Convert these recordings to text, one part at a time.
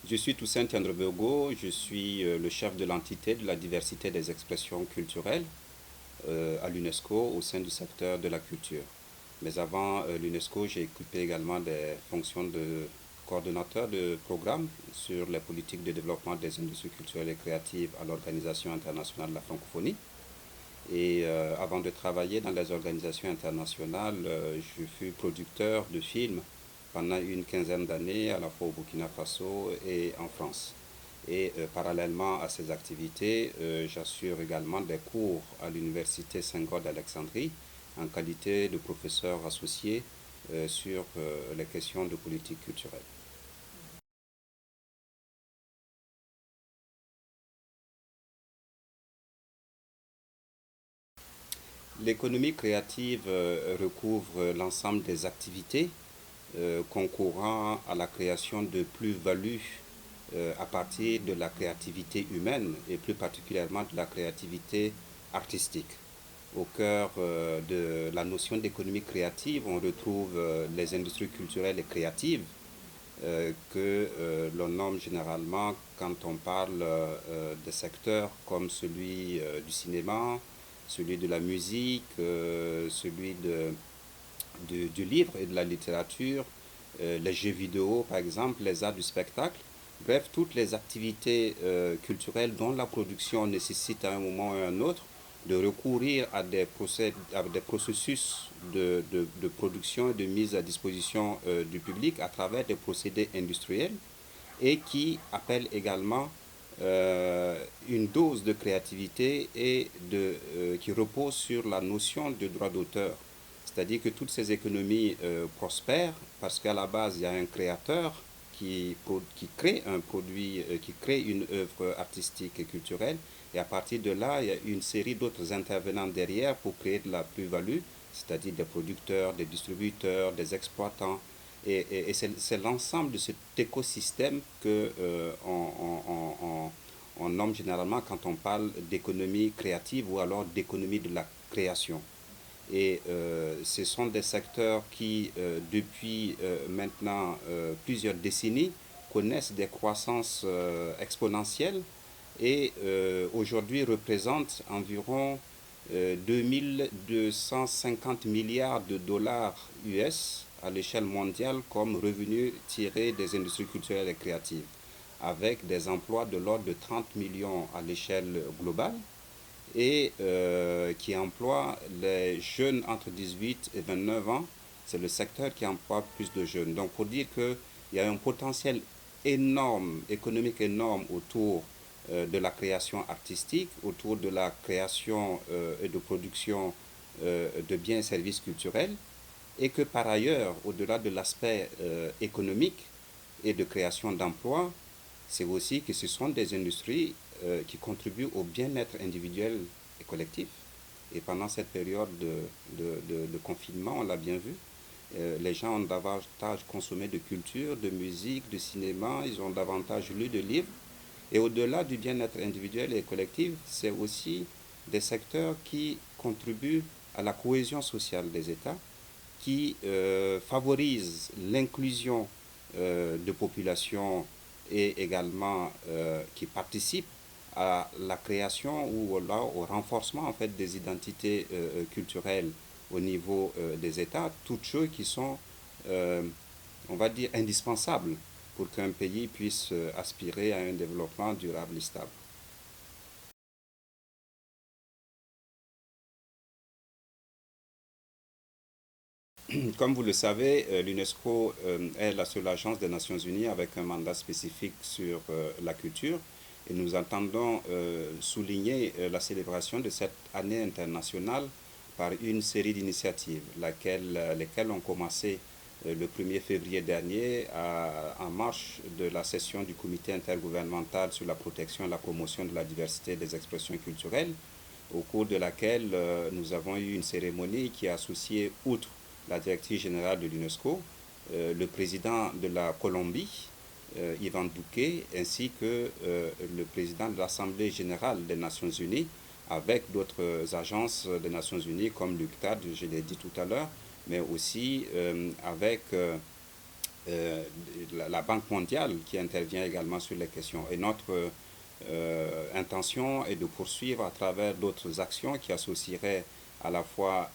Je suis Toussaint Tiandrebogo, je suis le chef de l'entité de la diversité des expressions culturelles à l'UNESCO au sein du secteur de la culture. Mais avant l'UNESCO, j'ai occupé également des fonctions de coordonnateur de programme sur les politiques de développement des industries culturelles et créatives à l'Organisation internationale de la francophonie. Et avant de travailler dans les organisations internationales, je fus producteur de films pendant une quinzaine d'années, à la fois au Burkina Faso et en France. Et parallèlement à ces activités, j'assure également des cours à l'Université Senghor d'Alexandrie en qualité de professeur associé sur les questions de politique culturelle. L'économie créative recouvre l'ensemble des activités concourant à la création de plus-value à partir de la créativité humaine et plus particulièrement de la créativité artistique. Au cœur de la notion d'économie créative, on retrouve les industries culturelles et créatives que l'on nomme généralement quand on parle de secteurs comme celui du cinéma, celui de la musique, celui du livre et de la littérature, les jeux vidéo par exemple, les arts du spectacle. Bref, toutes les activités culturelles dont la production nécessite à un moment ou à un autre de recourir à des processus de production et de mise à disposition du public à travers des procédés industriels et qui appellent également une dose de créativité et qui repose sur la notion de droit d'auteur. C'est-à-dire que toutes ces économies prospèrent parce qu'à la base, il y a un créateur qui crée un produit, qui crée une œuvre artistique et culturelle. Et à partir de là, il y a une série d'autres intervenants derrière pour créer de la plus-value, c'est-à-dire des producteurs, des distributeurs, des exploitants. Et c'est l'ensemble de cet écosystème que on nomme généralement quand on parle d'économie créative ou alors d'économie de la création. Et ce sont des secteurs qui, depuis maintenant plusieurs décennies, connaissent des croissances exponentielles et aujourd'hui représentent environ 2250 milliards de dollars US à l'échelle mondiale comme revenus tirés des industries culturelles et créatives, avec des emplois de l'ordre de 30 millions à l'échelle globale et qui emploie les jeunes entre 18 et 29 ans. C'est le secteur qui emploie plus de jeunes. Donc pour dire qu'il y a un potentiel énorme, économique énorme autour de la création artistique, autour de la création et de production de biens et services culturels, et que par ailleurs, au-delà de l'aspect économique et de création d'emplois, c'est aussi que ce sont des industries qui contribuent au bien-être individuel et collectif. Et pendant cette période de confinement, on l'a bien vu, les gens ont davantage consommé de culture, de musique, de cinéma, ils ont davantage lu de livres. Et au-delà du bien-être individuel et collectif, c'est aussi des secteurs qui contribuent à la cohésion sociale des États, qui favorisent l'inclusion de populations et également qui participent à la création ou au renforcement en fait des identités culturelles au niveau des États, toutes choses qui sont, on va dire, indispensables pour qu'un pays puisse aspirer à un développement durable et stable. Comme vous le savez, l'UNESCO est la seule agence des Nations Unies avec un mandat spécifique sur la culture et nous entendons souligner la célébration de cette année internationale par une série d'initiatives, lesquelles ont commencé le 1er février dernier en marche de la session du comité intergouvernemental sur la protection et la promotion de la diversité des expressions culturelles, au cours de laquelle nous avons eu une cérémonie qui a associé, outre la directrice générale de l'UNESCO, le président de la Colombie, Ivan Duque, ainsi que le président de l'Assemblée générale des Nations Unies, avec d'autres agences des Nations Unies comme l'UNCTAD, je l'ai dit tout à l'heure, mais aussi avec euh, la Banque mondiale qui intervient également sur les questions. Et notre intention est de poursuivre à travers d'autres actions qui associeraient à la fois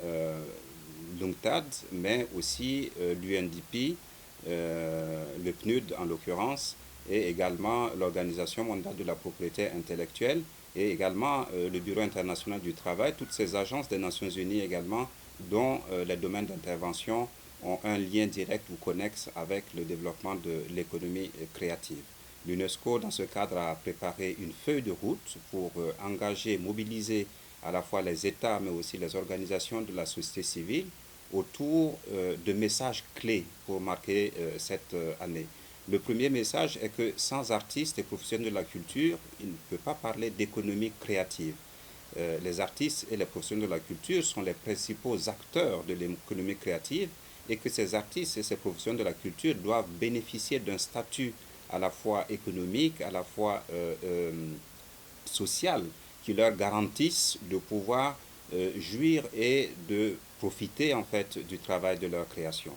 l'UNCTAD, mais aussi l'UNDP, le PNUD en l'occurrence, et également l'Organisation mondiale de la propriété intellectuelle, et également le Bureau international du travail, toutes ces agences des Nations unies également, dont les domaines d'intervention ont un lien direct ou connexe avec le développement de l'économie créative. L'UNESCO, dans ce cadre, a préparé une feuille de route pour engager, mobiliser à la fois les États, mais aussi les organisations de la société civile autour de messages clés pour marquer cette année. Le premier message est que sans artistes et professionnels de la culture, il ne peut pas parler d'économie créative. Les artistes et les professionnels de la culture sont les principaux acteurs de l'économie créative et que ces artistes et ces professionnels de la culture doivent bénéficier d'un statut à la fois économique, à la fois social, qui leur garantissent de pouvoir jouir et de profiter en fait du travail de leur création.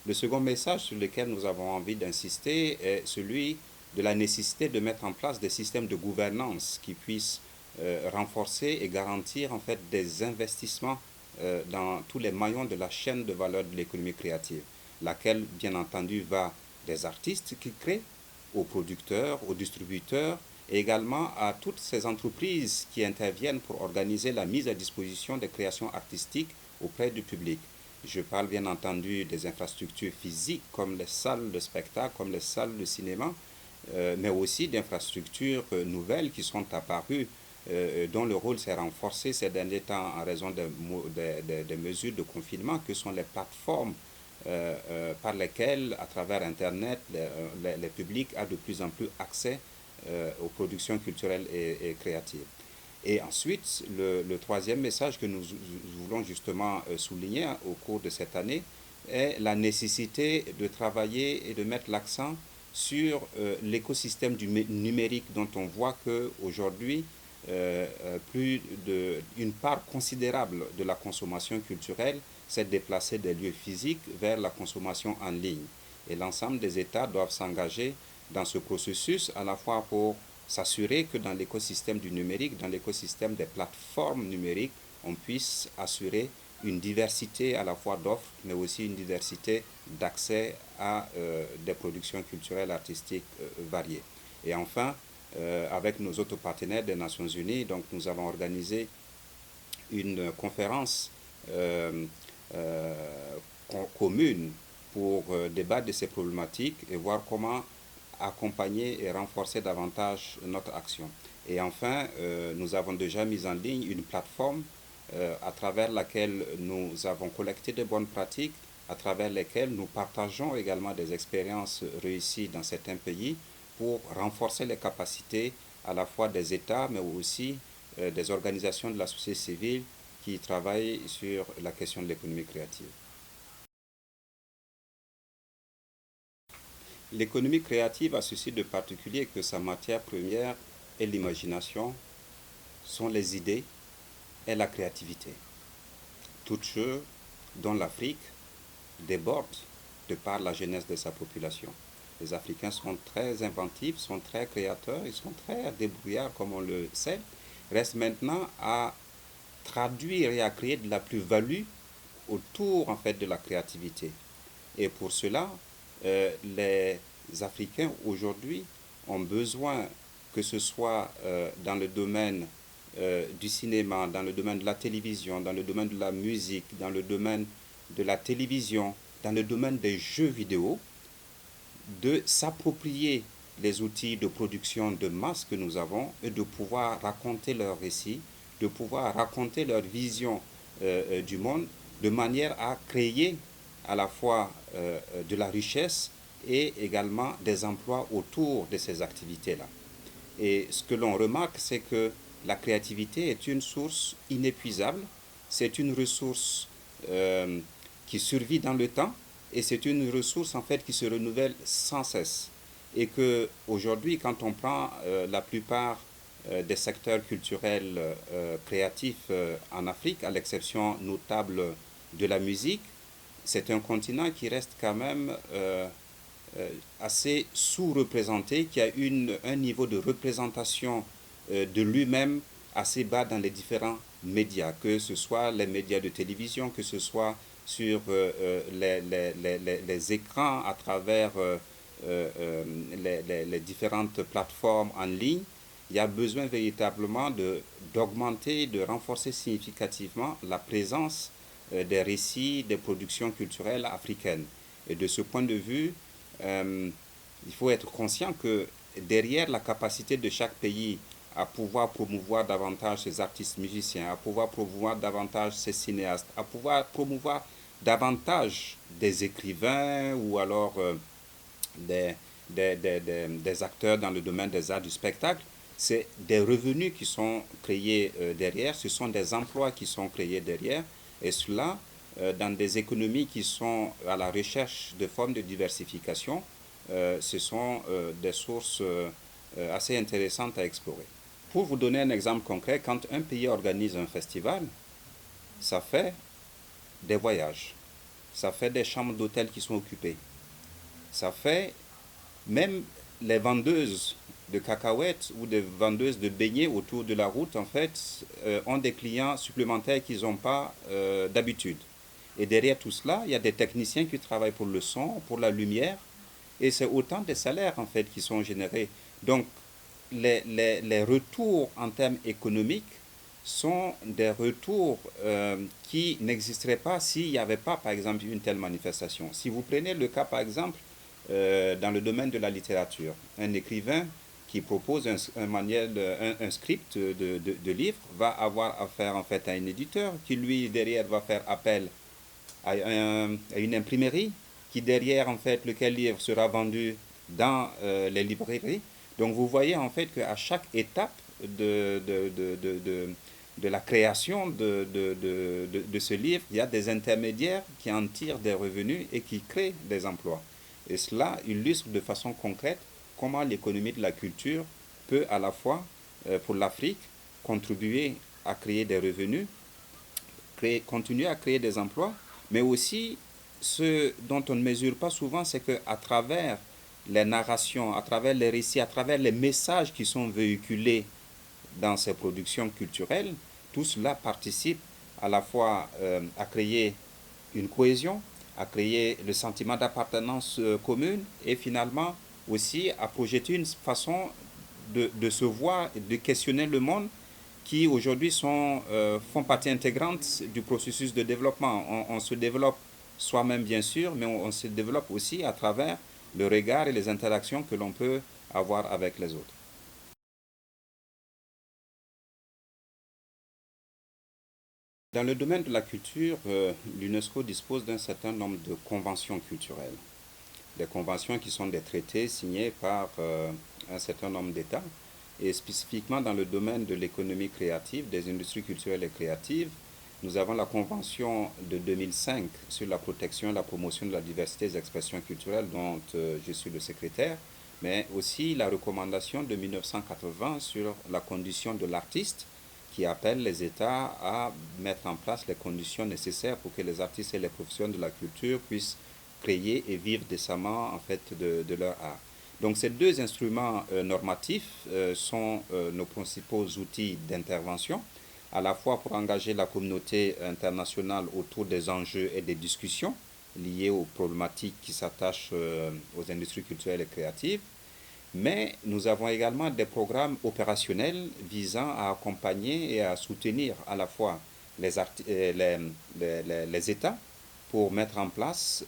Le second message sur lequel nous avons envie d'insister est celui de la nécessité de mettre en place des systèmes de gouvernance qui puissent renforcer et garantir en fait des investissements dans tous les maillons de la chaîne de valeur de l'économie créative, laquelle bien entendu va des artistes qui créent aux producteurs, aux distributeurs et également à toutes ces entreprises qui interviennent pour organiser la mise à disposition des créations artistiques auprès du public. Je parle bien entendu des infrastructures physiques comme les salles de spectacle, comme les salles de cinéma, mais aussi d'infrastructures nouvelles qui sont apparues, dont le rôle s'est renforcé ces derniers temps en raison des mesures de confinement, que sont les plateformes par lesquelles, à travers Internet, les publics ont de plus en plus accès aux productions culturelles et créatives. Et ensuite, le troisième message que nous voulons justement souligner au cours de cette année est la nécessité de travailler et de mettre l'accent sur l'écosystème du numérique dont on voit qu'aujourd'hui, une part considérable de la consommation culturelle s'est déplacée des lieux physiques vers la consommation en ligne. Et l'ensemble des États doivent s'engager dans ce processus à la fois pour s'assurer que dans l'écosystème du numérique, dans l'écosystème des plateformes numériques, on puisse assurer une diversité à la fois d'offres, mais aussi une diversité d'accès à des productions culturelles artistiques variées. Et enfin, avec nos autres partenaires des Nations Unies, donc nous allons organiser une conférence euh, commune pour débattre de ces problématiques et voir comment accompagner et renforcer davantage notre action. Et enfin, nous avons déjà mis en ligne une plateforme à travers laquelle nous avons collecté de bonnes pratiques, à travers lesquelles nous partageons également des expériences réussies dans certains pays pour renforcer les capacités à la fois des États, mais aussi des organisations de la société civile qui travaillent sur la question de l'économie créative. L'économie créative a ceci de particulier que sa matière première est l'imagination, sont les idées et la créativité. Toutes choses dont l'Afrique déborde de par la jeunesse de sa population. Les Africains sont très inventifs, sont très créateurs, ils sont très débrouillards comme on le sait. Reste maintenant à traduire et à créer de la plus-value autour en fait de la créativité. Et pour cela, les Africains aujourd'hui ont besoin, que ce soit dans le domaine du cinéma, dans le domaine de la télévision, dans le domaine de la musique, dans le domaine de la télévision, dans le domaine des jeux vidéo, de s'approprier les outils de production de masse que nous avons et de pouvoir raconter leurs récits, de pouvoir raconter leur vision du monde de manière à créer à la fois de la richesse et également des emplois autour de ces activités-là. Et ce que l'on remarque, c'est que la créativité est une source inépuisable, c'est une ressource qui survit dans le temps et c'est une ressource en fait qui se renouvelle sans cesse. Et que aujourd'hui, quand on prend la plupart des secteurs culturels créatifs en Afrique, à l'exception notable de la musique, c'est un continent qui reste quand même assez sous-représenté, qui a un niveau de représentation de lui-même assez bas dans les différents médias, que ce soit les médias de télévision, que ce soit sur les écrans à travers les différentes plateformes en ligne. Il y a besoin véritablement d'augmenter, de renforcer significativement la présence des récits, des productions culturelles africaines. Et de ce point de vue, il faut être conscient que derrière la capacité de chaque pays à pouvoir promouvoir davantage ses artistes musiciens, à pouvoir promouvoir davantage ses cinéastes, à pouvoir promouvoir davantage des écrivains ou alors des, des acteurs dans le domaine des arts du spectacle, c'est des revenus qui sont créés derrière, ce sont des emplois qui sont créés derrière, et cela dans des économies qui sont à la recherche de formes de diversification, ce sont des sources assez intéressantes à explorer. Pour vous donner un exemple concret, quand un pays organise un festival, ça fait des voyages, ça fait des chambres d'hôtel qui sont occupées, ça fait même les vendeuses de cacahuètes ou des vendeuses de beignets autour de la route, en fait, ont des clients supplémentaires qu'ils n'ont pas d'habitude. Et derrière tout cela, il y a des techniciens qui travaillent pour le son, pour la lumière, et c'est autant de salaires, en fait, qui sont générés. Donc, les retours en termes économiques sont des retours qui n'existeraient pas s'il n'y avait pas, par exemple, une telle manifestation. Si vous prenez le cas, par exemple, dans le domaine de la littérature, un écrivain qui propose un manuel, un script de livre va avoir affaire en fait à un éditeur qui lui derrière va faire appel à une imprimerie qui derrière en fait lequel livre sera vendu dans les librairies. Donc vous voyez en fait qu'à chaque étape de la création de ce livre, il y a des intermédiaires qui en tirent des revenus et qui créent des emplois. Et cela illustre de façon concrète comment l'économie de la culture peut à la fois, pour l'Afrique, contribuer à créer des revenus, continuer à créer des emplois, mais aussi ce dont on ne mesure pas souvent, c'est qu'à travers les narrations, à travers les récits, à travers les messages qui sont véhiculés dans ces productions culturelles, tout cela participe à la fois à créer une cohésion, à créer le sentiment d'appartenance commune et finalement aussi à projeter une façon de se voir et de questionner le monde qui aujourd'hui font partie intégrante du processus de développement. On se développe soi-même bien sûr, mais on se développe aussi à travers le regard et les interactions que l'on peut avoir avec les autres. Dans le domaine de la culture, l'UNESCO dispose d'un certain nombre de conventions culturelles. Des conventions qui sont des traités signés par un certain nombre d'États. Et spécifiquement dans le domaine de l'économie créative, des industries culturelles et créatives, nous avons la Convention de 2005 sur la protection et la promotion de la diversité des expressions culturelles dont je suis le secrétaire, mais aussi la recommandation de 1980 sur la condition de l'artiste qui appelle les États à mettre en place les conditions nécessaires pour que les artistes et les professionnels de la culture puissent créer et vivre décemment en fait de leur art. Donc ces deux instruments normatifs sont nos principaux outils d'intervention, à la fois pour engager la communauté internationale autour des enjeux et des discussions liées aux problématiques qui s'attachent aux industries culturelles et créatives, mais nous avons également des programmes opérationnels visant à accompagner et à soutenir à la fois les États pour mettre en place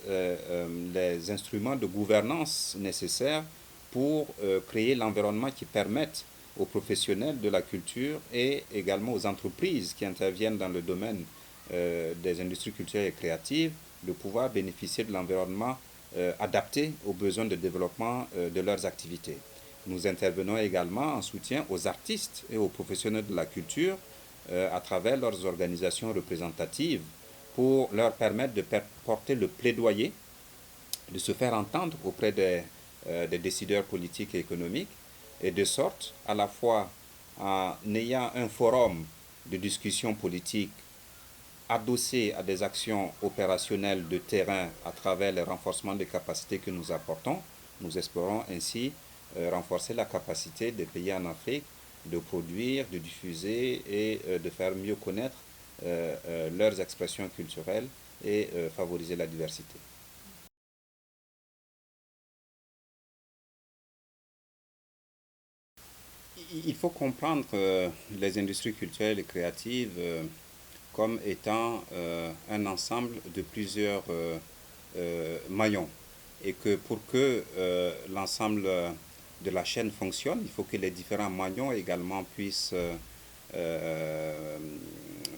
les instruments de gouvernance nécessaires pour créer l'environnement qui permette aux professionnels de la culture et également aux entreprises qui interviennent dans le domaine des industries culturelles et créatives de pouvoir bénéficier de l'environnement adapté aux besoins de développement de leurs activités. Nous intervenons également en soutien aux artistes et aux professionnels de la culture à travers leurs organisations représentatives pour leur permettre de porter le plaidoyer, de se faire entendre auprès des décideurs politiques et économiques, et de sorte, à la fois en ayant un forum de discussion politique adossé à des actions opérationnelles de terrain à travers le renforcement des capacités que nous apportons, nous espérons ainsi renforcer la capacité des pays en Afrique de produire, de diffuser et de faire mieux connaître leurs expressions culturelles et favoriser la diversité. Il faut comprendre les industries culturelles et créatives comme étant un ensemble de plusieurs maillons. Et que pour que l'ensemble de la chaîne fonctionne, il faut que les différents maillons également puissent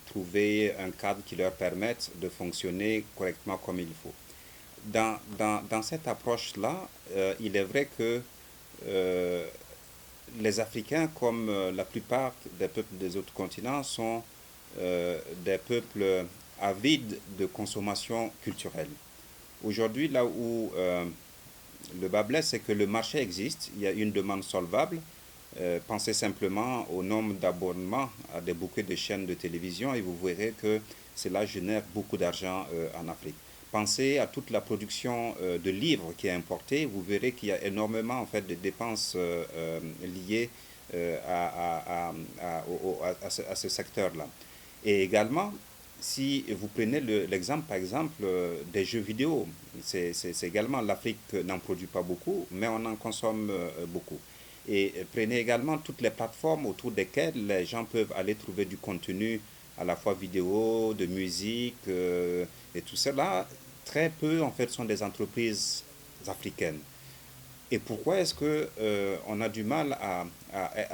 trouver un cadre qui leur permette de fonctionner correctement comme il faut. Dans cette approche-là, il est vrai que euh, les Africains, comme la plupart des peuples des autres continents, sont des peuples avides de consommation culturelle. Aujourd'hui, là où le bas blesse, c'est que le marché existe, il y a une demande solvable. Pensez simplement au nombre d'abonnements à des bouquets de chaînes de télévision et vous verrez que cela génère beaucoup d'argent en Afrique. Pensez à toute la production de livres qui est importée, vous verrez qu'il y a énormément en fait de dépenses liées à ce secteur-là. Et également, si vous prenez l'exemple, par exemple, des jeux vidéo, c'est également l'Afrique n'en produit pas beaucoup, mais on en consomme beaucoup. Et prenez également toutes les plateformes autour desquelles les gens peuvent aller trouver du contenu, à la fois vidéo, de musique, et tout cela. Très peu, en fait, sont des entreprises africaines. Et pourquoi est-ce que on a du mal à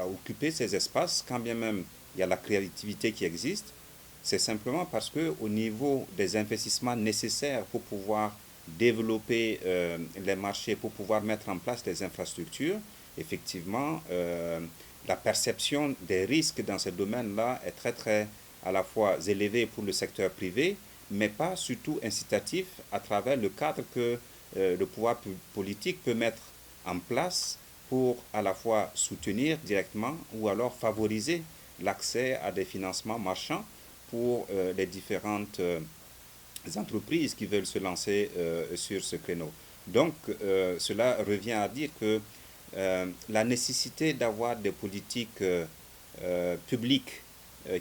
occuper ces espaces, quand bien même il y a la créativité qui existe? C'est simplement parce que au niveau des investissements nécessaires pour pouvoir développer les marchés, pour pouvoir mettre en place des infrastructures, effectivement, la perception des risques dans ce domaine-là est très, très à la fois élevée pour le secteur privé, mais pas surtout incitatif à travers le cadre que le pouvoir politique peut mettre en place pour à la fois soutenir directement ou alors favoriser l'accès à des financements marchands pour les différentes entreprises qui veulent se lancer sur ce créneau. Donc, cela revient à dire que la nécessité d'avoir des politiques publiques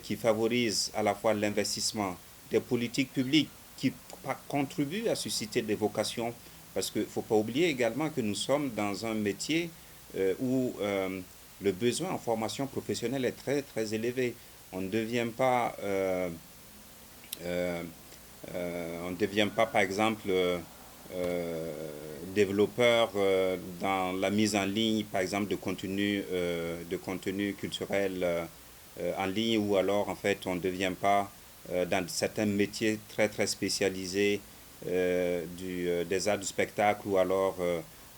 qui favorisent à la fois l'investissement, des politiques publiques qui contribuent à susciter des vocations, parce qu'il ne faut pas oublier également que nous sommes dans un métier où le besoin en formation professionnelle est très très élevé. On ne devient pas euh, on ne devient pas, par exemple, développeur dans la mise en ligne, par exemple, de contenu culturel en ligne, ou alors, en fait, on ne devient pas dans certains métiers très, très spécialisés des arts du spectacle ou alors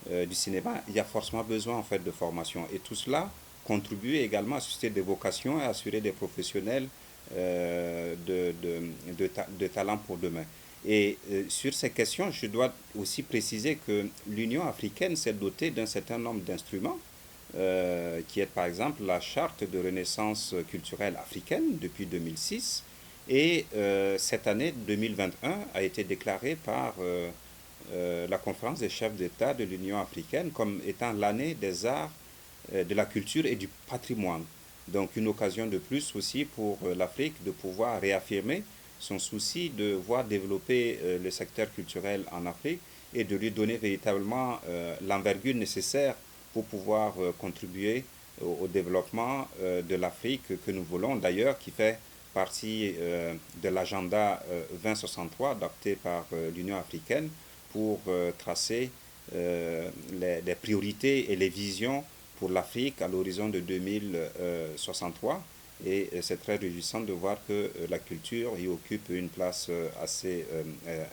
du cinéma. Il y a forcément besoin, en fait, de formation. Et tout cela contribue également à susciter des vocations et à assurer des professionnels de talent pour demain. Et sur ces questions, je dois aussi préciser que l'Union africaine s'est dotée d'un certain nombre d'instruments, qui est par exemple la charte de renaissance culturelle africaine depuis 2006. Et cette année 2021 a été déclarée par la conférence des chefs d'État de l'Union africaine comme étant l'année des arts, de la culture et du patrimoine. Donc une occasion de plus aussi pour l'Afrique de pouvoir réaffirmer son souci de voir développer le secteur culturel en Afrique et de lui donner véritablement l'envergure nécessaire pour pouvoir contribuer au développement de l'Afrique que nous voulons d'ailleurs, qui fait partie de l'agenda 2063 adopté par l'Union africaine pour tracer les priorités et les visions pour l'Afrique à l'horizon de 2063. Et c'est très réjouissant de voir que la culture y occupe une place assez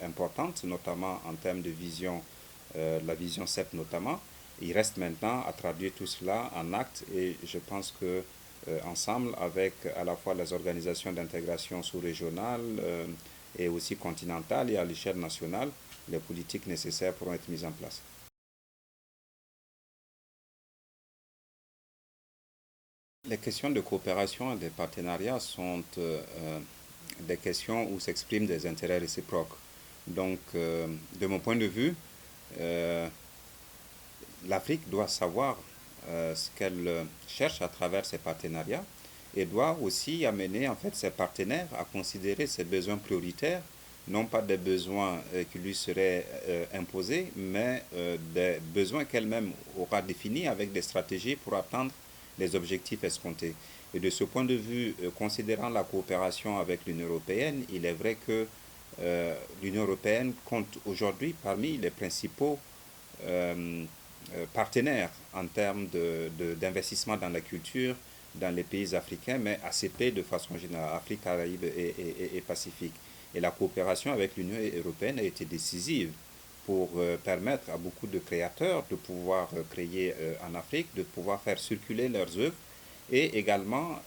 importante, notamment en termes de vision, la vision CEP notamment. Il reste maintenant à traduire tout cela en actes et je pense que ensemble, avec à la fois les organisations d'intégration sous-régionale et aussi continentale et à l'échelle nationale, les politiques nécessaires pourront être mises en place. Les questions de coopération et de partenariat sont des questions où s'expriment des intérêts réciproques. Donc, de mon point de vue, l'Afrique doit savoir ce qu'elle cherche à travers ses partenariats et doit aussi amener en fait ses partenaires à considérer ses besoins prioritaires, non pas des besoins qui lui seraient imposés, mais des besoins qu'elle-même aura définis avec des stratégies pour atteindre les objectifs escomptés. Et de ce point de vue, considérant la coopération avec l'Union européenne, il est vrai que l'Union européenne compte aujourd'hui parmi les principaux euh, partenaires en termes d'investissement dans la culture dans les pays africains, mais ACP de façon générale, Afrique, Caraïbes et Pacifique. Et la coopération avec l'Union européenne a été décisive pour permettre à beaucoup de créateurs de pouvoir créer en Afrique, de pouvoir faire circuler leurs œuvres et également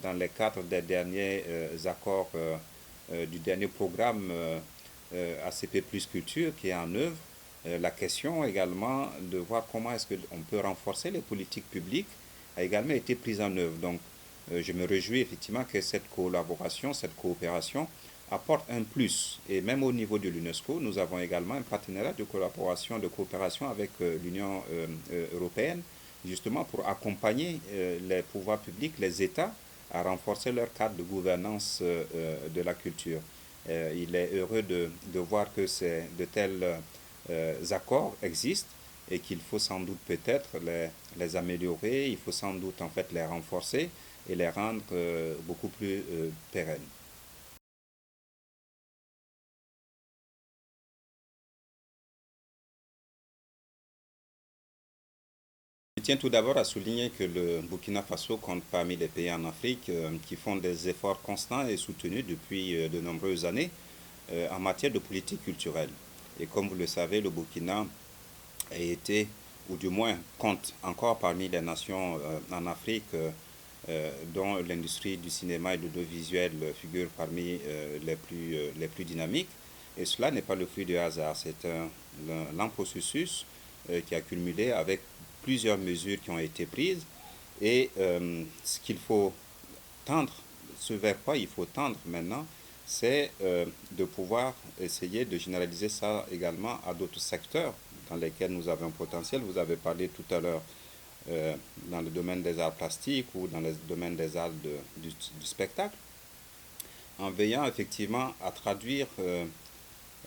dans le cadre des derniers accords du dernier programme ACP Plus Culture qui est en œuvre, la question également de voir comment est-ce qu'on peut renforcer les politiques publiques a également été prise en œuvre. Donc, je me réjouis effectivement que cette collaboration, cette coopération apporte un plus. Et même au niveau de l'UNESCO, nous avons également un partenariat de collaboration, de coopération avec l'Union européenne, justement pour accompagner les pouvoirs publics, les États, à renforcer leur cadre de gouvernance de la culture. Il est heureux de voir que de tels accords existent et qu'il faut sans doute peut-être les améliorer, il faut sans doute en fait les renforcer et les rendre beaucoup plus pérennes. Je tiens tout d'abord à souligner que le Burkina Faso compte parmi les pays en Afrique qui font des efforts constants et soutenus depuis de nombreuses années en matière de politique culturelle. Et comme vous le savez, le Burkina a été, ou du moins compte encore parmi les nations en Afrique dont l'industrie du cinéma et de l'audiovisuel figure parmi les plus dynamiques. Et cela n'est pas le fruit du hasard, c'est un lent processus qui a cumulé avec plusieurs mesures qui ont été prises. Et ce qu'il faut tendre, ce vers quoi il faut tendre maintenant, c'est de pouvoir essayer de généraliser ça également à d'autres secteurs dans lesquels nous avons un potentiel. Vous avez parlé tout à l'heure dans le domaine des arts plastiques ou dans le domaine des arts du spectacle, en veillant effectivement à traduire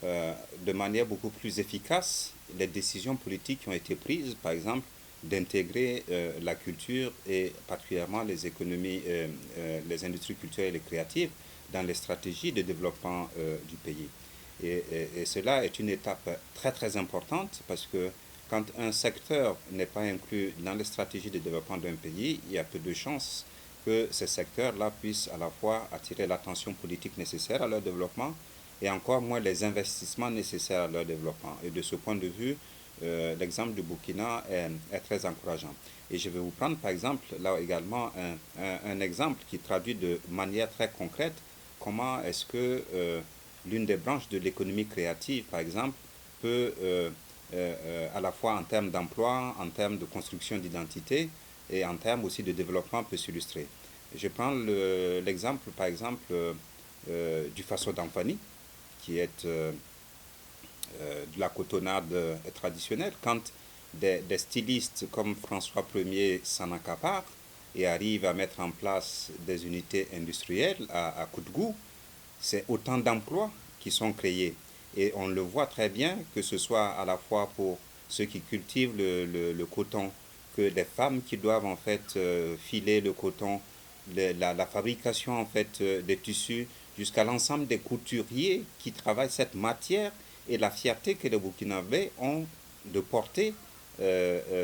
de manière beaucoup plus efficace les décisions politiques qui ont été prises, par exemple, d'intégrer la culture et particulièrement les économies, les industries culturelles et créatives dans les stratégies de développement du pays. Et cela est une étape très très importante parce que quand un secteur n'est pas inclus dans les stratégies de développement d'un pays, il y a peu de chances que ces secteurs-là puissent à la fois attirer l'attention politique nécessaire à leur développement et encore moins les investissements nécessaires à leur développement. Et de ce point de vue, l'exemple du Burkina est très encourageant. Et je vais vous prendre par exemple là également un exemple qui traduit de manière très concrète comment est-ce que l'une des branches de l'économie créative, par exemple, peut à la fois en termes d'emploi, en termes de construction d'identité et en termes aussi de développement peut s'illustrer. Je prends l'exemple, par exemple, du faso d'Amfani, qui est de la cotonnade traditionnelle. Quand des stylistes comme François Ier s'en accaparent et arrivent à mettre en place des unités industrielles à coup de goût, c'est autant d'emplois qui sont créés. Et on le voit très bien, que ce soit à la fois pour ceux qui cultivent le coton, que les femmes qui doivent en fait filer le coton, la fabrication en fait des tissus, jusqu'à l'ensemble des couturiers qui travaillent cette matière et la fierté que les Burkinabés ont de porter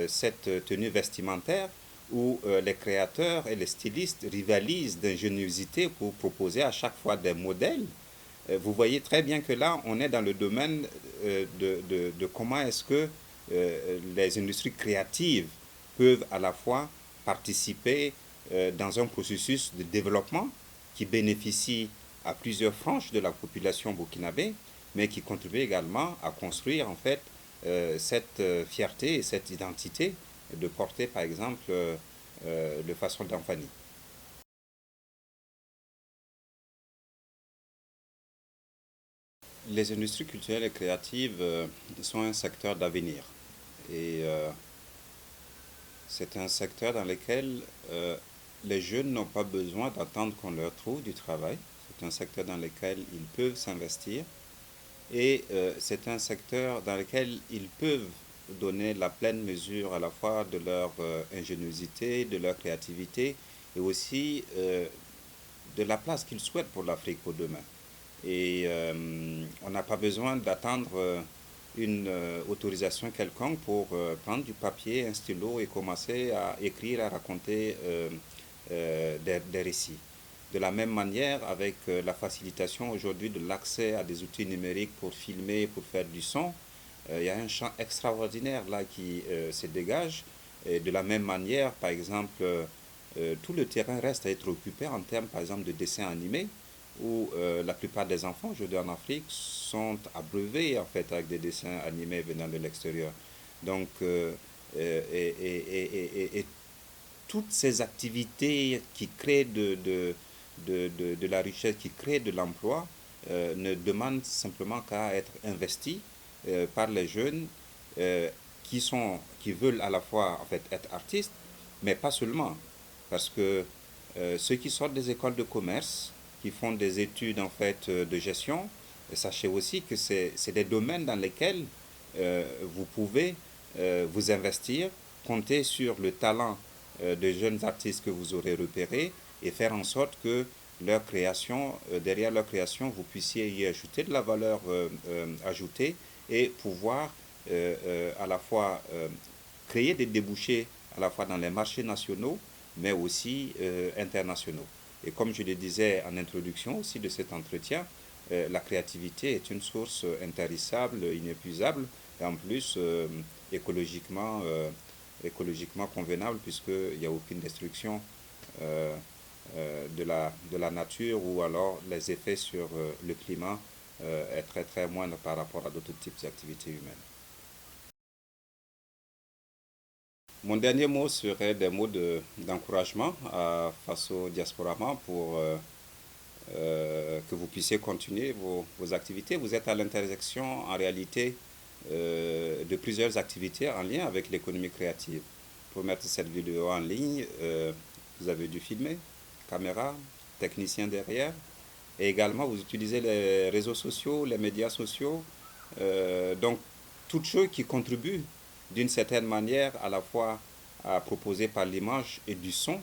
cette tenue vestimentaire où les créateurs et les stylistes rivalisent d'ingéniosité pour proposer à chaque fois des modèles. Vous voyez très bien que là, on est dans le domaine de comment est-ce que les industries créatives peuvent à la fois participer dans un processus de développement qui bénéficie à plusieurs franges de la population burkinabé, mais qui contribue également à construire en fait cette fierté et cette identité de porter par exemple le façon d'Amfani. Les industries culturelles et créatives sont un secteur d'avenir. Et c'est un secteur dans lequel les jeunes n'ont pas besoin d'attendre qu'on leur trouve du travail. C'est un secteur dans lequel ils peuvent s'investir. Et c'est un secteur dans lequel ils peuvent donner la pleine mesure à la fois de leur ingéniosité, de leur créativité et aussi de la place qu'ils souhaitent pour l'Afrique pour demain. Et on n'a pas besoin d'attendre une autorisation quelconque pour prendre du papier, un stylo et commencer à écrire, à raconter des récits. De la même manière, avec la facilitation aujourd'hui de l'accès à des outils numériques pour filmer, pour faire du son, il y a un champ extraordinaire là qui se dégage. Et de la même manière, par exemple, tout le terrain reste à être occupé en termes, par exemple, de dessins animés, où la plupart des enfants aujourd'hui en Afrique sont abreuvés en fait avec des dessins animés venant de l'extérieur. Donc, et toutes ces activités qui créent de la richesse, qui créent de l'emploi, ne demandent simplement qu'à être investies par les jeunes qui veulent à la fois en fait, être artistes, mais pas seulement. Parce que ceux qui sortent des écoles de commerce, qui font des études en fait de gestion, sachez aussi que c'est des domaines dans lesquels vous pouvez vous investir, compter sur le talent de jeunes artistes que vous aurez repérés et faire en sorte que leur création, derrière leur création, vous puissiez y ajouter de la valeur ajoutée et pouvoir à la fois créer des débouchés à la fois dans les marchés nationaux, mais aussi internationaux. Et comme je le disais en introduction aussi de cet entretien, la créativité est une source intarissable, inépuisable, et en plus écologiquement, écologiquement convenable, puisqu'il n'y a aucune destruction de la nature ou alors les effets sur le climat est très très moindre par rapport à d'autres types d'activités humaines. Mon dernier mot serait des mots d'encouragement face au diasporama pour que vous puissiez continuer vos activités. Vous êtes à l'intersection en réalité de plusieurs activités en lien avec l'économie créative. Pour mettre cette vidéo en ligne, vous avez dû filmer, caméra, technicien derrière, et également vous utilisez les réseaux sociaux, les médias sociaux, donc toutes choses qui contribuent d'une certaine manière à la fois à proposer par l'image et du son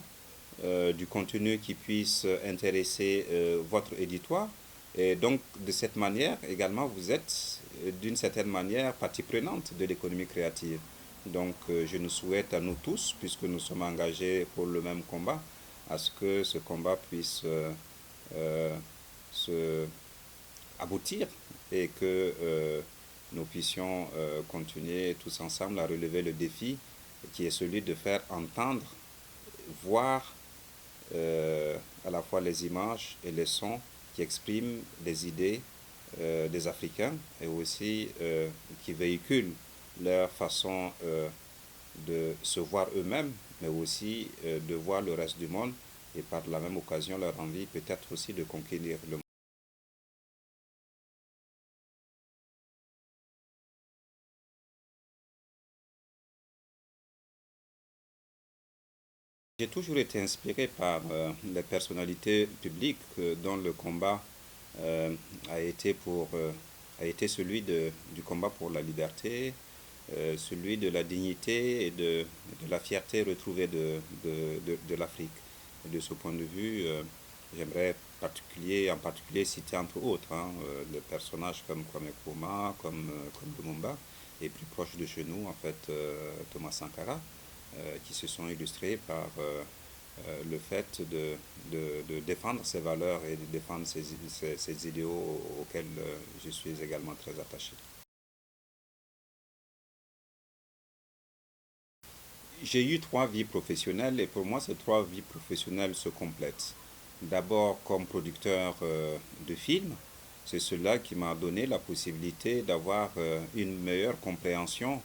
du contenu qui puisse intéresser votre éditoire. Et donc, de cette manière, également, vous êtes d'une certaine manière partie prenante de l'économie créative. Donc, je nous souhaite à nous tous, puisque nous sommes engagés pour le même combat, à ce que ce combat puisse se aboutir et que nous puissions continuer tous ensemble à relever le défi qui est celui de faire entendre, voir à la fois les images et les sons qui expriment les idées des Africains et aussi qui véhiculent leur façon de se voir eux-mêmes, mais aussi de voir le reste du monde et par la même occasion leur envie peut-être aussi de conquérir le monde. J'ai toujours été inspiré par les personnalités publiques dont le combat a été a été celui du combat pour la liberté, celui de la dignité et de la fierté retrouvée de l'Afrique. De ce point de vue, j'aimerais en particulier citer entre autres des personnages comme Kwame Nkrumah, comme Lumumba, et plus proche de chez nous, en fait, Thomas Sankara, qui se sont illustrés par le fait de défendre ces valeurs et de défendre ces idéaux auxquels je suis également très attaché. J'ai eu trois vies professionnelles et pour moi ces trois vies professionnelles se complètent. D'abord comme producteur de films, c'est cela qui m'a donné la possibilité d'avoir une meilleure compréhension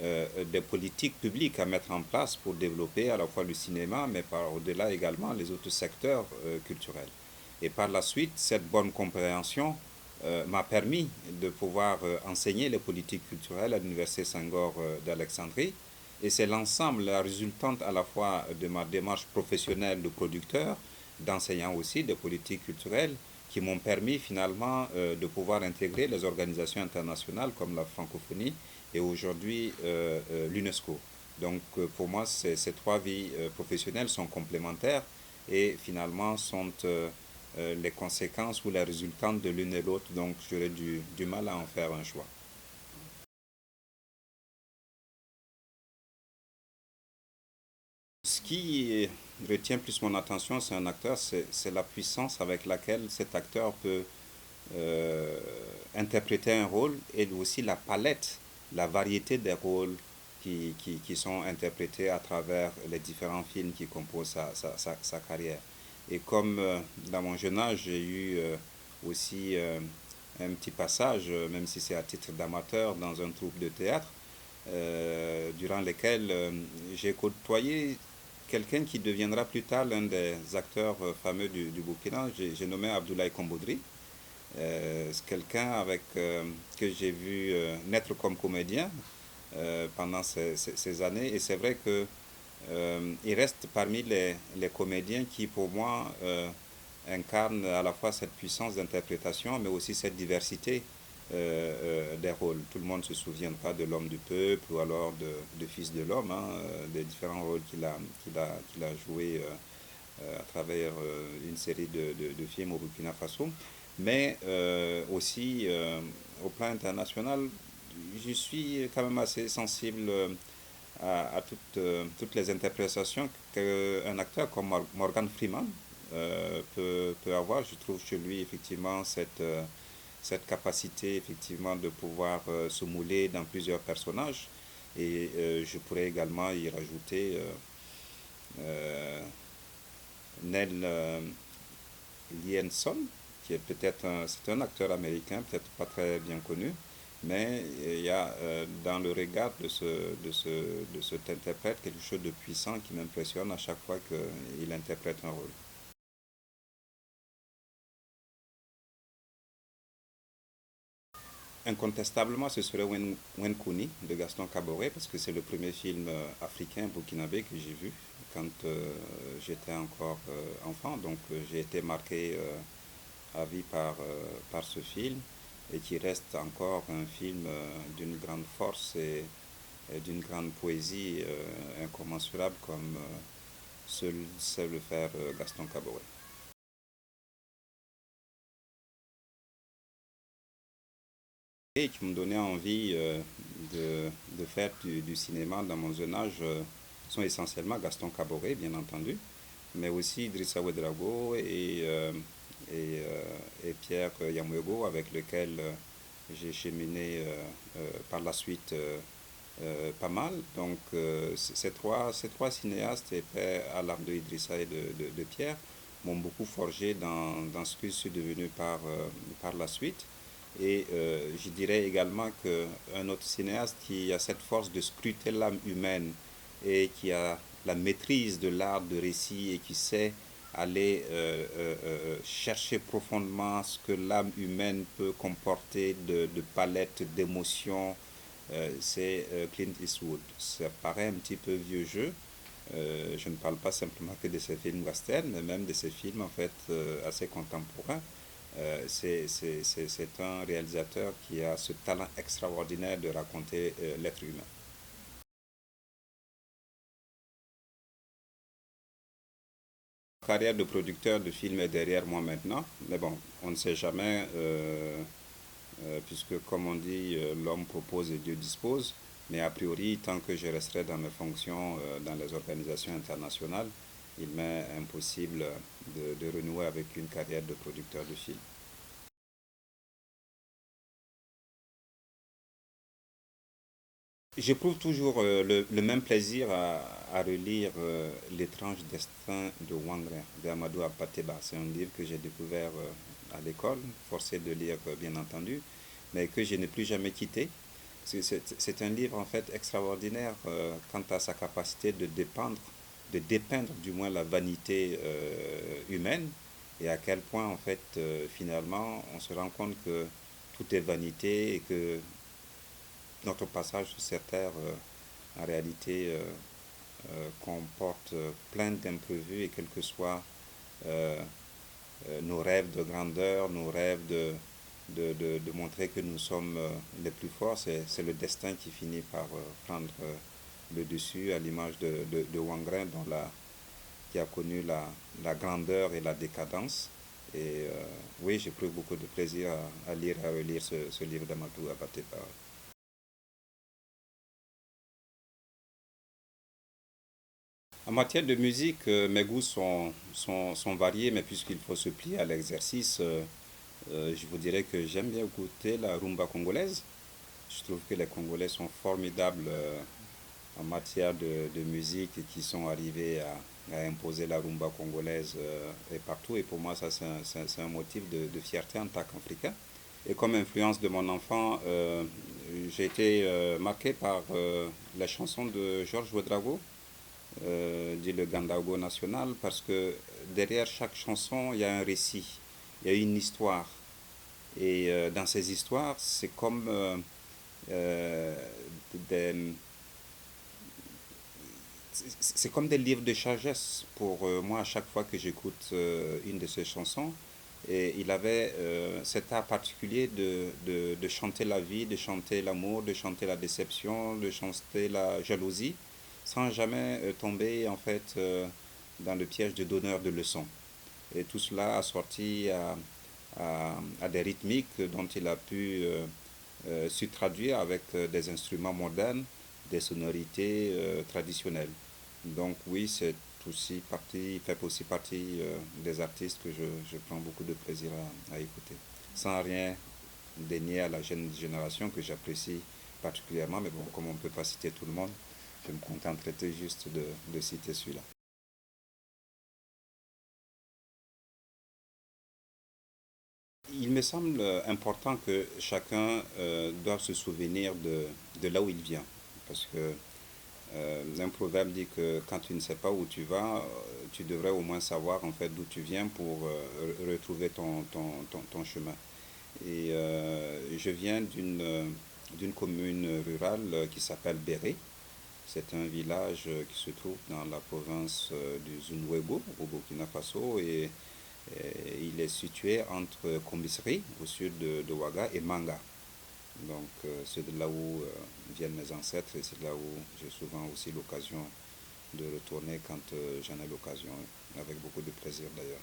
des politiques publiques à mettre en place pour développer à la fois le cinéma, mais par au-delà également les autres secteurs culturels. Et par la suite, cette bonne compréhension m'a permis de pouvoir enseigner les politiques culturelles à l'Université Senghor d'Alexandrie. Et c'est l'ensemble, la résultante à la fois de ma démarche professionnelle de producteur, d'enseignant aussi des politiques culturelles, qui m'ont permis finalement de pouvoir intégrer les organisations internationales comme la francophonie et aujourd'hui l'UNESCO. Donc pour moi, ces trois vies professionnelles sont complémentaires et finalement sont les conséquences ou les résultantes de l'une et l'autre. Donc j'aurais du mal à en faire un choix. Ce qui retient plus mon attention, c'est un acteur, c'est la puissance avec laquelle cet acteur peut euh, interpréter un rôle et aussi la palette, la variété des rôles qui sont interprétés à travers les différents films qui composent sa carrière. Et comme dans mon jeune âge, j'ai eu aussi un petit passage, même si c'est à titre d'amateur, dans un troupe de théâtre, durant lesquels j'ai côtoyé quelqu'un qui deviendra plus tard l'un des acteurs fameux du Burkina. J'ai nommé Abdoulaye Komboudri. C'est quelqu'un avec que j'ai vu naître comme comédien pendant ces années. Et c'est vrai que il reste parmi les comédiens qui, pour moi, incarnent à la fois cette puissance d'interprétation, mais aussi cette diversité des rôles. Tout le monde ne se souviendra de l'homme du peuple ou alors de Fils de l'homme, hein, des différents rôles qu'il a joués à travers une série de films au Burkina Faso. Mais aussi au plan international, je suis quand même assez sensible à toutes les interprétations qu'un acteur comme Morgan Freeman peut avoir. Je trouve chez lui effectivement cette capacité effectivement de pouvoir se mouler dans plusieurs personnages. Et je pourrais également y rajouter euh, Nell Lienson, qui est c'est un acteur américain, peut-être pas très bien connu, mais il y a dans le regard de cet interprète quelque chose de puissant qui m'impressionne à chaque fois qu'il interprète un rôle. Incontestablement, ce serait Wen Kuni de Gaston Caboret, parce que c'est le premier film africain burkinabé que j'ai vu quand j'étais encore enfant. Donc j'ai été marqué à vie par ce film et qui reste encore un film d'une grande force et d'une grande poésie incommensurable comme seul sait le faire Gaston Caboret. Et qui me donnait envie de faire du cinéma dans mon jeune âge sont essentiellement Gaston Caboret, bien entendu, mais aussi Idrissa Ouedraogo et Pierre Yamuego, avec lequel j'ai cheminé par la suite pas mal. Donc ces trois cinéastes, et à l'âme de Idrissa et de Pierre, m'ont beaucoup forgé dans ce que je suis devenu par la suite. Et je dirais également qu'un autre cinéaste qui a cette force de scruter l'âme humaine et qui a la maîtrise de l'art de récit et qui sait aller chercher profondément ce que l'âme humaine peut comporter de palettes d'émotions, c'est Clint Eastwood. Ça paraît un petit peu vieux jeu. Je ne parle pas simplement que de ses films western, mais même de ses films en fait assez contemporains. C'est un réalisateur qui a ce talent extraordinaire de raconter l'être humain. La carrière de producteur de films est derrière moi maintenant, mais bon, on ne sait jamais, puisque comme on dit, l'homme propose et Dieu dispose, mais a priori, tant que je resterai dans mes fonctions dans les organisations internationales, il m'est impossible de renouer avec une carrière de producteur de films. J'éprouve toujours le même plaisir à relire L'étrange destin de Wangrin d'Amadou Apateba. C'est un livre que j'ai découvert à l'école, forcé de lire bien entendu, mais que je n'ai plus jamais quitté. C'est un livre en fait extraordinaire quant à sa capacité de dépeindre du moins la vanité humaine et à quel point en fait finalement on se rend compte que tout est vanité et que notre passage sur cette terre, en réalité, comporte plein d'imprévus et quels que soient euh, nos rêves de grandeur, nos rêves de montrer que nous sommes les plus forts, c'est le destin qui finit par prendre le dessus, à l'image de Wangrin, qui a connu la grandeur et la décadence. Et oui, j'ai pris beaucoup de plaisir à lire et à relire ce livre d'Amadou Abatepa. En matière de musique, mes goûts sont variés, mais puisqu'il faut se plier à l'exercice, je vous dirais que j'aime bien écouter la rumba congolaise. Je trouve que les Congolais sont formidables en matière de musique et qui sont arrivés à imposer la rumba congolaise et partout. Et pour moi, ça, c'est un motif de fierté en tant qu'Africain. Et comme influence de mon enfant, j'ai été marqué par la chanson de Georges Ouedraogo, dit le Gandago national, parce que derrière chaque chanson, il y a un récit, il y a une histoire. Et dans ces histoires, c'est comme euh, des, c'est comme des livres de sagesse pour moi à chaque fois que j'écoute une de ces chansons. Et il avait cet art particulier de chanter la vie, de chanter l'amour, de chanter la déception, de chanter la jalousie, sans jamais tomber en fait dans le piège de donneur de leçons. Et tout cela assorti à des rythmiques dont il a pu se traduire avec des instruments modernes, des sonorités traditionnelles. Donc oui, c'est aussi partie, fait aussi partie des artistes que je prends beaucoup de plaisir à écouter. Sans rien dénier à la jeune génération que j'apprécie particulièrement, mais bon, comme on ne peut pas citer tout le monde, je me contenterai juste de citer celui-là. Il me semble important que chacun doive se souvenir de là où il vient. Parce que un proverbe dit que quand tu ne sais pas où tu vas, tu devrais au moins savoir en fait d'où tu viens pour retrouver ton chemin. Et je viens d'une commune rurale qui s'appelle Béré. C'est un village qui se trouve dans la province du Zunwebo, au Burkina Faso, et il est situé entre Combisri, au sud de Ouaga, et Manga. Donc c'est de là où viennent mes ancêtres et c'est là où j'ai souvent aussi l'occasion de retourner quand j'en ai l'occasion, avec beaucoup de plaisir d'ailleurs.